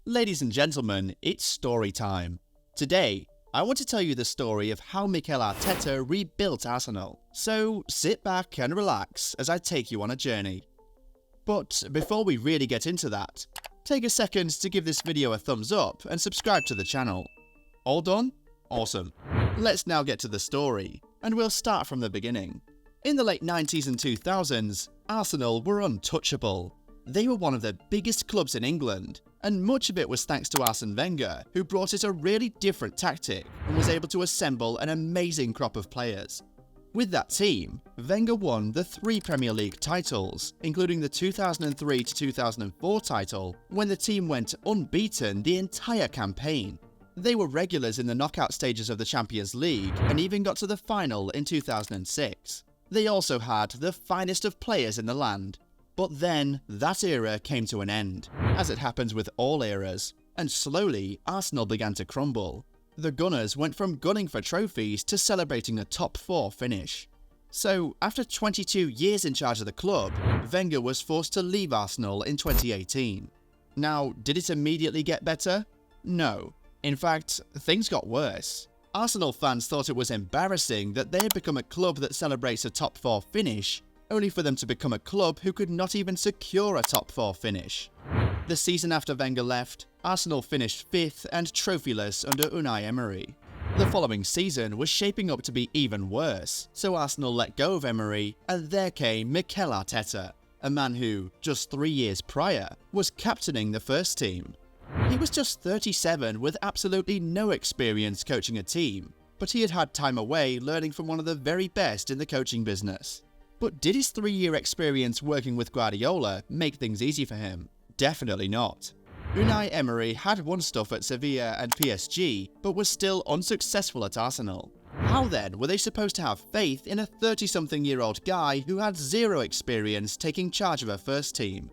Ladies and gentlemen, it's story time. Today, I want to tell you the story of how Mikel Arteta rebuilt Arsenal. So sit back and relax as I take you on a journey. But before we really get into that, take a second to give this video a thumbs up and subscribe to the channel. All done? Awesome. Let's now get to the story, and we'll start from the beginning. In the late 90s and 2000s, Arsenal were untouchable. They were one of the biggest clubs in England, and much of it was thanks to Arsene Wenger, who brought it a really different tactic and was able to assemble an amazing crop of players. With that team, Wenger won the 3 Premier League titles, including the 2003-2004 title, when the team went unbeaten the entire campaign. They were regulars in the knockout stages of the Champions League and even got to the final in 2006. They also had the finest of players in the land. But then, that era came to an end, as it happens with all eras, and slowly Arsenal began to crumble. The Gunners went from gunning for trophies to celebrating a top 4 finish. So, after 22 years in charge of the club, Wenger was forced to leave Arsenal in 2018. Now, did it immediately get better? No. In fact, things got worse. Arsenal fans thought it was embarrassing that they had become a club that celebrates a top 4 finish, only for them to become a club who could not even secure a top 4 finish. The season after Wenger left, Arsenal finished 5th and trophyless under Unai Emery. The following season was shaping up to be even worse, so Arsenal let go of Emery, and there came Mikel Arteta, a man who, just 3 years prior, was captaining the first team. He was just 37 with absolutely no experience coaching a team, but he had had time away learning from one of the very best in the coaching business. But did his 3-year experience working with Guardiola make things easy for him? Definitely not. Unai Emery had won stuff at Sevilla and PSG, but was still unsuccessful at Arsenal. How then were they supposed to have faith in a 30-something-year-old guy who had zero experience taking charge of a first team?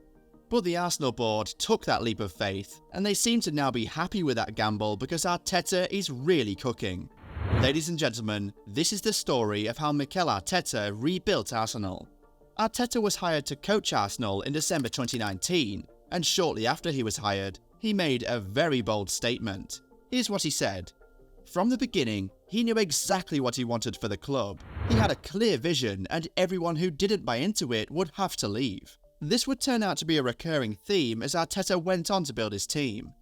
But the Arsenal board took that leap of faith, and they seem to now be happy with that gamble because Arteta is really cooking. Ladies and gentlemen, this is the story of how Mikel Arteta rebuilt Arsenal. Arteta was hired to coach Arsenal in December 2019, and shortly after he was hired, he made a very bold statement. Here's what he said. From the beginning, he knew exactly what he wanted for the club. He had a clear vision, and everyone who didn't buy into it would have to leave. This would turn out to be a recurring theme as Arteta went on to build his team.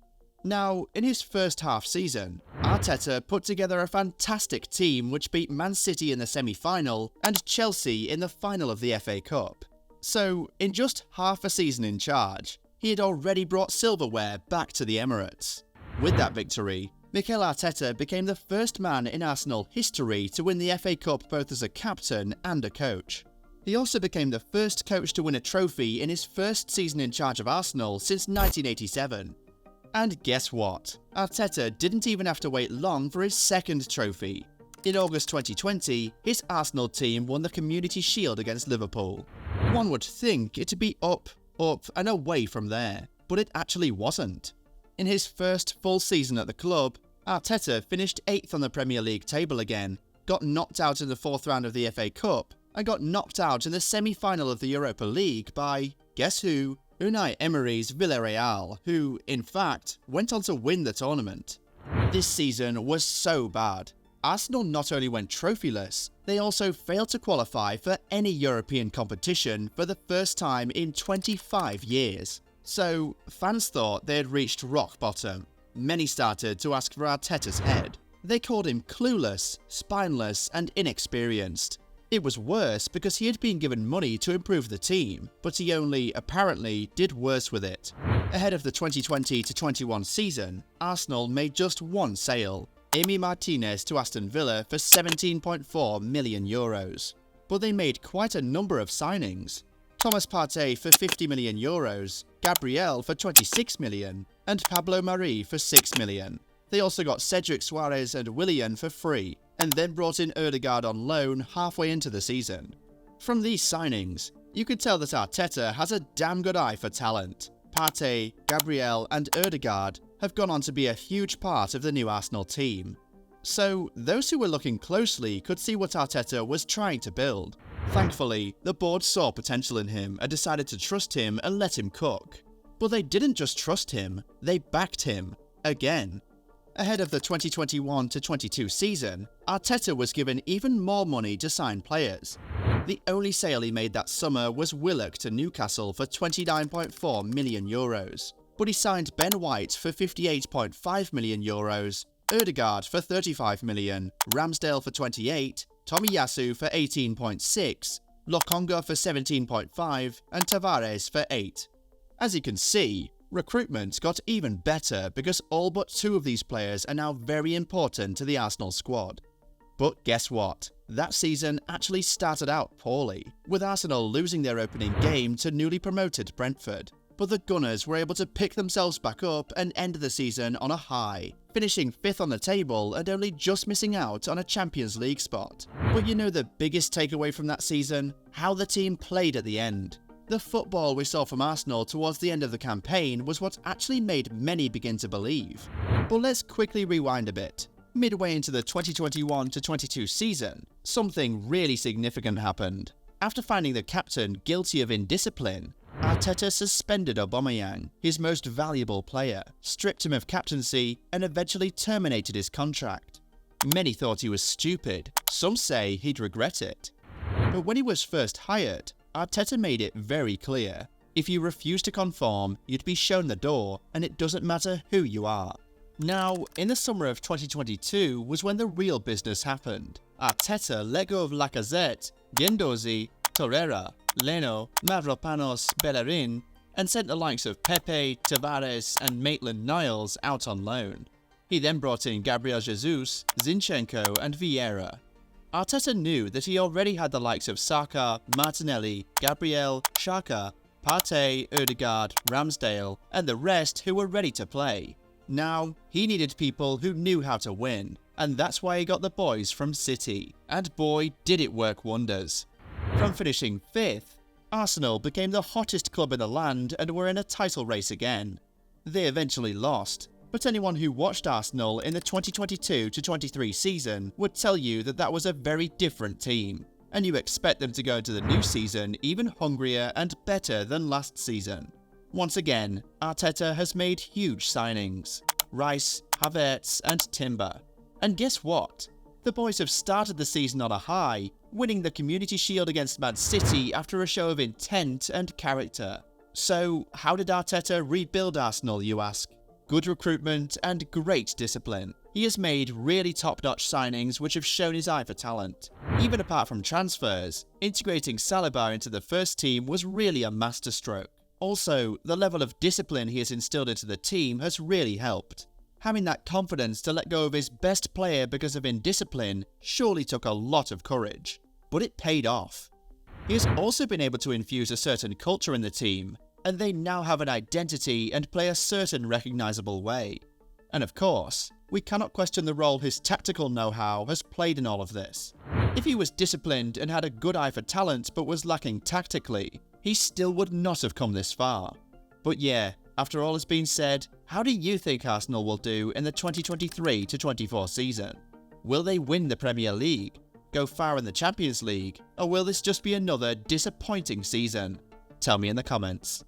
Now, in his first half season, Arteta put together a fantastic team which beat Man City in the semi-final and Chelsea in the final of the FA Cup. So, in just half a season in charge, he had already brought silverware back to the Emirates. With that victory, Mikel Arteta became the first man in Arsenal history to win the FA Cup both as a captain and a coach. He also became the first coach to win a trophy in his first season in charge of Arsenal since 1987. And guess what? Arteta didn't even have to wait long for his second trophy. In August 2020, his Arsenal team won the Community Shield against Liverpool. One would think it'd be up, and away from there, but it actually wasn't. In his first full season at the club, Arteta finished 8th on the Premier League table again, got knocked out in the 4th round of the FA Cup, and got knocked out in the semi-final of the Europa League by, guess who? Unai Emery's Villarreal, who, in fact, went on to win the tournament. This season was so bad. Arsenal not only went trophyless, they also failed to qualify for any European competition for the first time in 25 years. So, fans thought they had reached rock bottom. Many started to ask for Arteta's head. They called him clueless, spineless, and inexperienced. It was worse because he had been given money to improve the team, but he only, apparently, did worse with it. Ahead of the 2020-21 season, Arsenal made just one sale, Emi Martinez to Aston Villa for €17.4 million. But they made quite a number of signings. Thomas Partey for €50 million, Gabriel for €26 million, and Pablo Mari for €6 million. They also got Cedric Suarez and Willian for free, and then brought in Ødegaard on loan halfway into the season. From these signings, you could tell that Arteta has a damn good eye for talent. Partey, Gabriel and Ødegaard have gone on to be a huge part of the new Arsenal team. So, those who were looking closely could see what Arteta was trying to build. Thankfully, the board saw potential in him and decided to trust him and let him cook. But they didn't just trust him, they backed him. Again. Ahead of the 2021-22 season, Arteta was given even more money to sign players. The only sale he made that summer was Willock to Newcastle for €29.4 million. But he signed Ben White for €58.5 million, Ødegaard for €35 million, Ramsdale for €28, Tomiyasu for €18.6, Lokonga for €17.5 and Tavares for €8. As you can see, recruitment got even better because all but 2 of these players are now very important to the Arsenal squad. But guess what? That season actually started out poorly, with Arsenal losing their opening game to newly promoted Brentford. But the Gunners were able to pick themselves back up and end the season on a high, finishing 5th on the table and only just missing out on a Champions League spot. But you know the biggest takeaway from that season? How the team played at the end. The football we saw from Arsenal towards the end of the campaign was what actually made many begin to believe. But let's quickly rewind a bit. Midway into the 2021-22 season, something really significant happened. After finding the captain guilty of indiscipline, Arteta suspended Aubameyang, his most valuable player, stripped him of captaincy, and eventually terminated his contract. Many thought he was stupid, some say he'd regret it. But when he was first hired, Arteta made it very clear, if you refuse to conform, you'd be shown the door, and it doesn't matter who you are. Now, in the summer of 2022 was when the real business happened. Arteta let go of Lacazette, Guendouzi, Torreira, Leno, Mavropanos, Bellerin, and sent the likes of Pepe, Tavares and Maitland-Niles out on loan. He then brought in Gabriel Jesus, Zinchenko and Vieira. Arteta knew that he already had the likes of Saka, Martinelli, Gabriel, Xhaka, Partey, Ødegaard, Ramsdale, and the rest who were ready to play. Now, he needed people who knew how to win, and that's why he got the boys from City. And boy, did it work wonders. From finishing 5th, Arsenal became the hottest club in the land and were in a title race again. They eventually lost, but anyone who watched Arsenal in the 2022-23 season would tell you that that was a very different team, and you expect them to go into the new season even hungrier and better than last season. Once again, Arteta has made huge signings: Rice, Havertz and Timber. And guess what? The boys have started the season on a high, winning the Community Shield against Man City after a show of intent and character. So, how did Arteta rebuild Arsenal, you ask? Good recruitment and great discipline. He has made really top-notch signings which have shown his eye for talent. Even apart from transfers, integrating Saliba into the first team was really a masterstroke. Also, the level of discipline he has instilled into the team has really helped. Having that confidence to let go of his best player because of indiscipline surely took a lot of courage. But it paid off. He has also been able to infuse a certain culture in the team, and they now have an identity and play a certain recognizable way. And of course, we cannot question the role his tactical know-how has played in all of this. If he was disciplined and had a good eye for talent but was lacking tactically, he still would not have come this far. But yeah, after all has been said, how do you think Arsenal will do in the 2023-24 season? Will they win the Premier League, go far in the Champions League, or will this just be another disappointing season? Tell me in the comments.